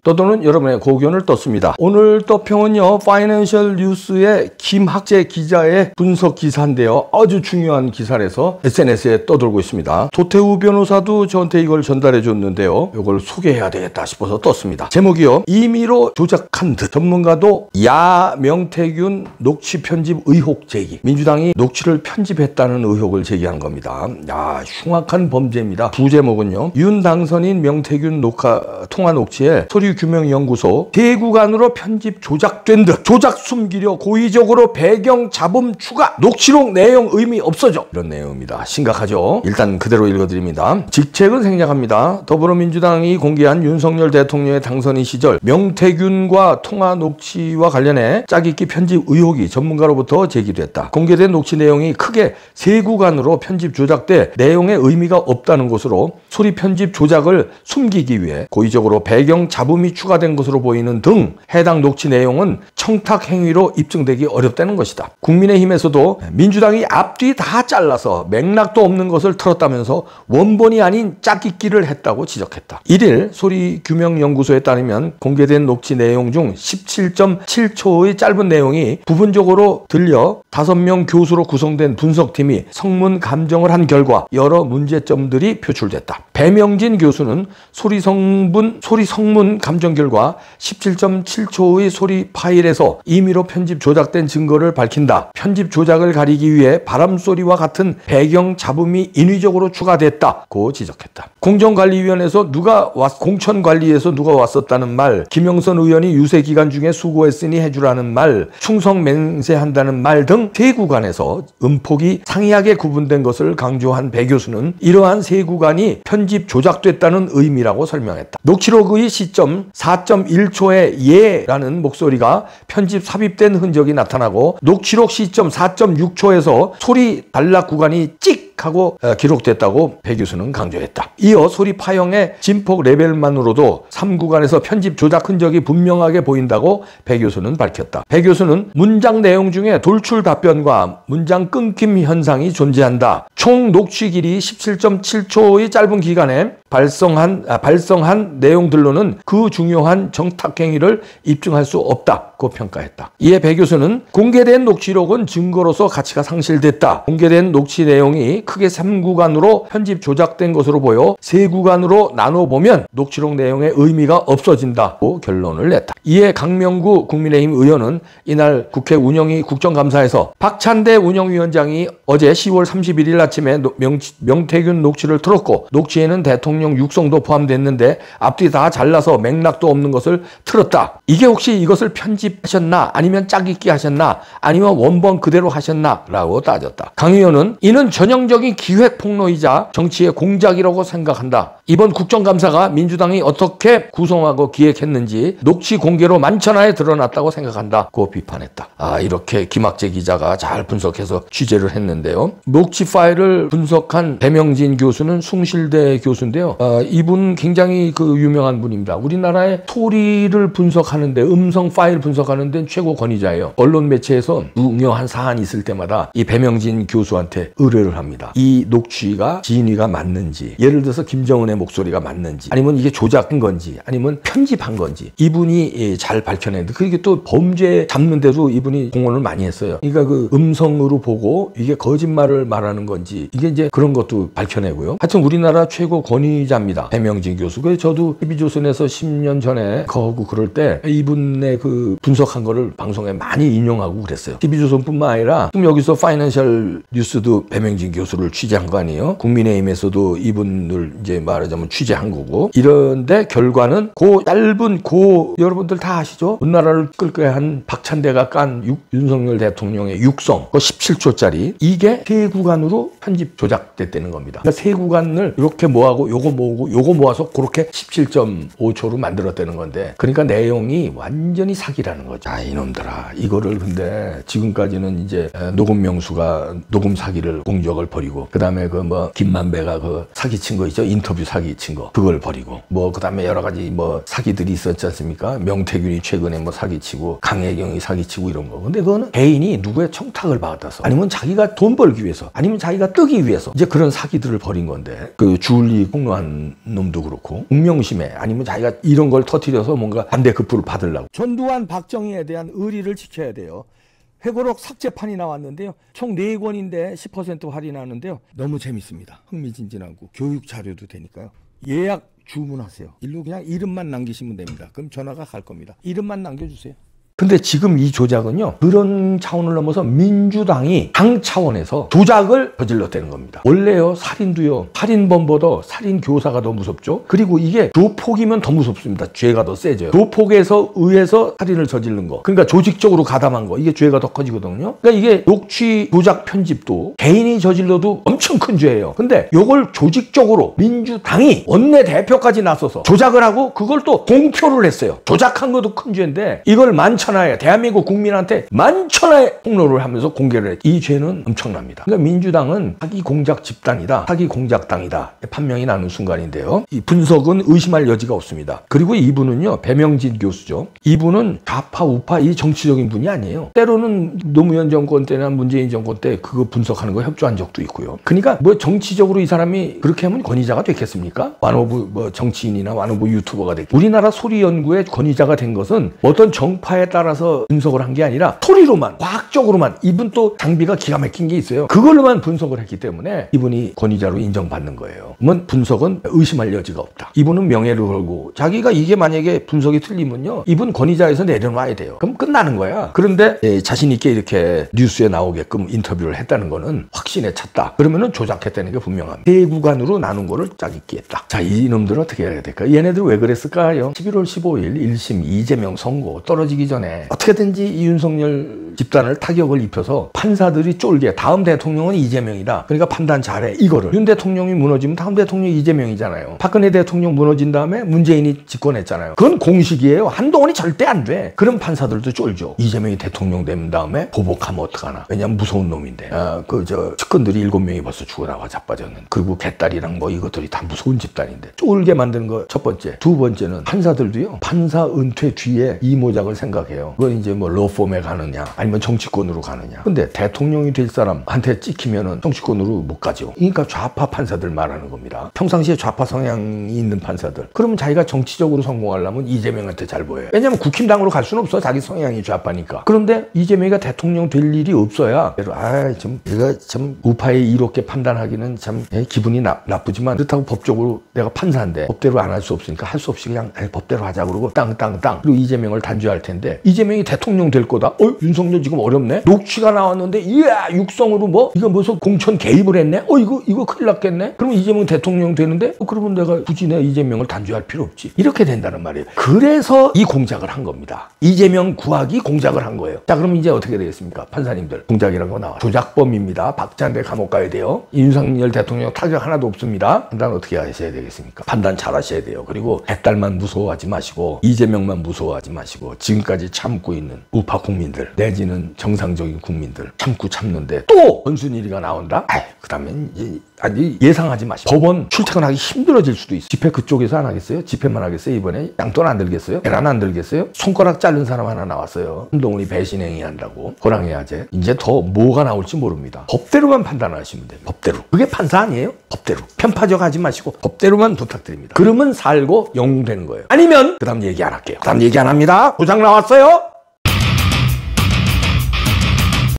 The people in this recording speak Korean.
떠도는 여러분의 고견을 떴습니다. 오늘 떠평은요, 파이낸셜 뉴스의 김학재 기자의 분석 기사인데요. 아주 중요한 기사라서 SNS에 떠돌고 있습니다. 조태우 변호사도 저한테 이걸 전달해 줬는데요. 이걸 소개해야 되겠다 싶어서 떴습니다. 제목이요, 임의로 조작한 듯 전문가도 야 명태균 녹취 편집 의혹 제기. 민주당이 녹취를 편집했다는 의혹을 제기한 겁니다. 야, 흉악한 범죄입니다. 부제목은요, 윤 당선인 명태균 통화 녹취에 서류규명연구소 대구간으로 편집 조작된 듯 조작 숨기려 고의적으로 배경 잡음 추가, 녹취록 내용 의미 없어져, 이런 내용입니다. 심각하죠. 일단 그대로 읽어드립니다. 직책은 생략합니다. 더불어민주당이 공개한 윤석열 대통령의 당선인 시절 명태균과 통화 녹취와 관련해 짜깁기 편집 의혹이 전문가로부터 제기됐다. 공개된 녹취 내용이 크게 세 구간으로 편집 조작돼 내용에 의미가 없다는 것으로 소리 편집 조작을 숨기기 위해 고의적으로 배경 잡음이 추가된 것으로 보이는 등 해당 녹취 내용은 청탁 행위로 입증되기 어렵다는 것이다. 국민의힘에서도 민주당이 앞뒤 다 잘라서 맥락도 없는 것을 틀었다면서 원본이 아닌 짜깁기를 했다고 지적했다. 1일 소리규명연구소에 따르면 공개된 녹취 내용 중 17.7초의 짧은 내용이 부분적으로 들려 5명 교수로 구성된 분석팀이 성문 감정을 한 결과 여러 문제점들이 표출됐다. 배명진 교수는 소리 성문 감정 결과 17.7초의 소리 파일에서 임의로 편집 조작된 증거를 밝힌다. 편집 조작을 가리기 위해 바람소리와 같은 배경 잡음이 인위적으로 추가됐다고 지적했다. 공정관리위원회에서 공천관리에서 누가 왔었다는 말, 김영선 의원이 유세 기간 중에 수고했으니 해주라는 말, 충성맹세한다는 말 등 세 구간에서 음폭이 상이하게 구분된 것을 강조한 배 교수는 이러한 세 구간이 편집 조작됐다는 의미라고 설명했다. 녹취록의 시점 4.1초의 예라는 목소리가 편집 삽입된 흔적이 나타나고 녹취록 시점 4.6초에서 소리 단락 구간이 찍 하고 기록됐다고 배 교수는 강조했다. 이어 소리 파형의 진폭 레벨만으로도 3구간에서 편집 조작 흔적이 분명하게 보인다고 배 교수는 밝혔다. 배 교수는 문장 내용 중에 돌출 답변과 문장 끊김 현상이 존재한다. 총 녹취 길이 17.7초의 짧은 기간에 발성한 내용들로는 그 중요한 정탁 행위를 입증할 수 없다고 평가했다. 이에 배 교수는 공개된 녹취록은 증거로서 가치가 상실됐다. 공개된 녹취 내용이 크게 3구간으로 편집 조작된 것으로 보여 3구간으로 나눠보면 녹취록 내용의 의미가 없어진다고 결론을 냈다. 이에 강명구 국민의힘 의원은 이날 국회 운영위 국정감사에서 박찬대 운영위원장이 어제 10월 31일 아침에 명태균 녹취를 틀었고 녹취에는 대통령 육성도 포함됐는데 앞뒤 다 잘라서 맥락도 없는 것을 틀었다. 이게 혹시 이것을 편집하셨나, 아니면 짜깁기 하셨나, 아니면 원본 그대로 하셨나 라고 따졌다. 강 의원은 이는 전형적인 기획 폭로이자 정치의 공작이라고 생각한다. 이번 국정감사가 민주당이 어떻게 구성하고 기획했는지 녹취 공개로 만천하에 드러났다고 생각한다고 비판했다. 이렇게 김학재 기자가 잘 분석해서 취재를 했는데요. 녹취 파일을 분석한 배명진 교수는 숭실대 교수인데요. 이분 굉장히 유명한 분입니다. 우리나라의 소리를 분석하는데, 음성 파일 분석하는 데는 최고 권위자예요. 언론 매체에서 중요한 사안이 있을 때마다 이 배명진 교수한테 의뢰를 합니다. 이 녹취가 진위가 맞는지, 예를 들어서 김정은의 목소리가 맞는지, 아니면 이게 조작한 건지, 아니면 편집한 건지, 이분이 잘 밝혀내는데, 그게 또 범죄 잡는데도 이분이 공헌을 많이 했어요. 그러니까 음성으로 보고 이게 거짓말을 말하는 건지, 이게 이제 그런 것도 밝혀내고요. 하여튼 우리나라 최고 권위자입니다. 배명진 교수. 그래서 저도 TV조선에서 10년 전에 거하고 그럴 때 이분의 분석한 거를 방송에 많이 인용하고 그랬어요. TV조선뿐만 아니라 지금 여기서 파이낸셜 뉴스도 배명진 교수를 취재한 거 아니에요? 국민의힘에서도 이분을 이제 말하자면 취재한 거고. 이런데 결과는 짧은 여러분들 다 아시죠? 우리나라를 끌게 한 박찬대가 깐 윤석열 대통령의 육성, 17초짜리, 이게 세 구간으로 편집 조작됐다는 겁니다. 그러니까 세 구간을 이렇게 모아고 요거 모으고 요거 모아서 그렇게 17.5초로 만들었다는 건데, 그러니까 내용이 완전히 사기라는 거죠. 이놈들아, 이거를 근데 지금까지는 이제 녹음 명수가 녹음 사기를 공적을 버리고, 그 다음에 김만배가 사기친 거 있죠? 인터뷰 사기친 거, 그걸 버리고, 그 다음에 여러 가지 사기들이 있었지 않습니까? 명태균이 최근에 사기치고, 강혜경이 사기치고 이런 거. 근데 그거는 개인이 누구의 청탁을 받아서, 아니면 자기가 돈 벌기 위해서, 아니면 자기가 뜨기 위해서 이제 그런 사기들을 벌인 건데, 줄리 폭로한 전두환 놈도 그렇고 공명심에 아니면 자기가 이런 걸 터뜨려서 뭔가 반대급부를 받으려고. 전두환 박정희에 대한 의리를 지켜야 돼요. 회고록 삭제판이 나왔는데요. 총 4권인데 10% 할인하는데요. 너무 재밌습니다. 흥미진진하고 교육 자료도 되니까요. 예약 주문하세요. 일로 그냥 이름만 남기시면 됩니다. 그럼 전화가 갈 겁니다. 이름만 남겨주세요. 근데 지금 이 조작은요, 그런 차원을 넘어서 민주당이 당 차원에서 조작을 저질렀다는 겁니다. 원래요, 살인도요, 살인범보다 살인 교사가 더 무섭죠. 그리고 이게 조폭이면 더 무섭습니다. 죄가 더 세져요. 조폭에서 의해서 살인을 저지른 거, 그러니까 조직적으로 가담한 거, 이게 죄가 더 커지거든요. 그러니까 이게 녹취, 조작, 편집도 개인이 저질러도 엄청 큰 죄예요. 근데 이걸 조직적으로 민주당이 원내대표까지 나서서 조작을 하고 그걸 또 공표를 했어요. 조작한 것도 큰 죄인데 이걸 만천하에 대한민국 국민한테 만천하에 폭로를 하면서 공개를 했죠. 이 죄는 엄청납니다. 그러니까 민주당은 사기 공작 집단이다, 사기 공작당이다 판명이 나는 순간인데요. 이 분석은 의심할 여지가 없습니다. 그리고 이분은요, 배명진 교수죠. 이분은 좌파 우파 이 정치적인 분이 아니에요. 때로는 노무현 정권 때나 문재인 정권 때 그거 분석하는 거 협조한 적도 있고요. 그러니까 뭐 정치적으로 이 사람이 그렇게 하면 권위자가 됐겠습니까? 완오브 뭐 정치인이나 완오브 유튜버가 됐. 우리나라 소리연구의 권위자가 된 것은 어떤 정파에 따라서 분석을 한 게 아니라 소리로만, 과학적으로만. 이분 또 장비가 기가 막힌 게 있어요. 그걸로만 분석을 했기 때문에 이분이 권위자로 인정받는 거예요. 그러면 분석은 의심할 여지가 없다. 이분은 명예를 걸고 자기가 이게 만약에 분석이 틀리면요, 이분 권위자에서 내려놔야 돼요. 그럼 끝나는 거야. 그런데 자신 있게 이렇게 뉴스에 나오게끔 인터뷰를 했다는 거는 확신에 찼다. 그러면은 조작했다는 게 분명합니다. 세 구간으로 나눈 거를 짜깁기 했다. 자, 이놈들은 어떻게 해야 될까? 얘네들 왜 그랬을까요? 11월 15일 1심 이재명 선고 떨어지기 전에 어떻게든지 이 윤석열 집단을 타격을 입혀서 판사들이 쫄게, 다음 대통령은 이재명이다, 그러니까 판단 잘해, 이거를. 윤 대통령이 무너지면 다음 대통령이 이재명이잖아요. 박근혜 대통령 무너진 다음에 문재인이 집권했잖아요. 그건 공식이에요. 한동훈이 절대 안 돼. 그럼 판사들도 쫄죠. 이재명이 대통령 된 다음에 보복하면 어떡하나. 왜냐면 무서운 놈인데. 측근들이 7명이 벌써 죽어나와 자빠졌는. 그리고 개딸이랑 뭐 이것들이 다 무서운 집단인데. 쫄게 만드는 거 첫 번째. 두 번째는 판사들도요, 판사 은퇴 뒤에 이 모작을 생각해요. 그건 이제 뭐 로펌에 가느냐 아니면 정치권으로 가느냐. 근데 대통령이 될 사람한테 찍히면은 정치권으로 못 가죠. 그러니까 좌파 판사들 말하는 겁니다. 평상시에 좌파 성향이 있는 판사들. 그러면 자기가 정치적으로 성공하려면 이재명한테 잘 보여요. 왜냐면 국힘당으로 갈 수는 없어. 자기 성향이 좌파니까. 그런데 이재명이가 대통령 될 일이 없어야 내가 참 우파에 이렇게 판단하기는 참 기분이 나쁘지만, 그렇다고 법적으로 내가 판사인데 법대로 안 할 수 없으니까 할 수 없이 그냥 법대로 하자 그러고 땅 그리고 이재명을 단죄할 텐데, 이재명이 대통령 될 거다. 윤석열 지금 어렵네. 녹취가 나왔는데 이야 육성으로 뭐 이거 무슨 공천 개입을 했네. 이거 큰일 났겠네. 그러면 이재명 대통령 되는데 그러면 내가 굳이 내 이재명을 단죄할 필요 없지. 이렇게 된다는 말이에요. 그래서 이 공작을 한 겁니다. 이재명 구하기 공작을 한 거예요. 자, 그럼 이제 어떻게 되겠습니까? 판사님들, 공작이라고 나와. 조작범입니다. 박찬대 감옥 가야 돼요. 윤석열 대통령 타격 하나도 없습니다. 판단 어떻게 하셔야 되겠습니까? 판단 잘 하셔야 돼요. 그리고 백달만 무서워하지 마시고 이재명만 무서워하지 마시고 지금까지 참고 있는 우파 국민들 내지는 정상적인 국민들 참는데 또 권순일이가 나온다? 그 다음엔 아니 예상하지 마시고 법원 출퇴근하기 힘들어질 수도 있어요. 집회 그쪽에서 안 하겠어요? 집회만 하겠어요? 이번에 양돈 안 들겠어요? 계란 안 들겠어요? 손가락 자른 사람 하나 나왔어요. 한동훈이 배신행위 한다고. 호랑이화재. 이제 더 뭐가 나올지 모릅니다. 법대로만 판단하시면 돼요. 법대로. 그게 판사 아니에요? 법대로. 편파적 하지 마시고 법대로만 부탁드립니다. 그러면 살고 영웅되는 거예요. 아니면 그 다음 얘기 안 할게요. 그 다음 얘기 안 합니다. 도장 나왔어요?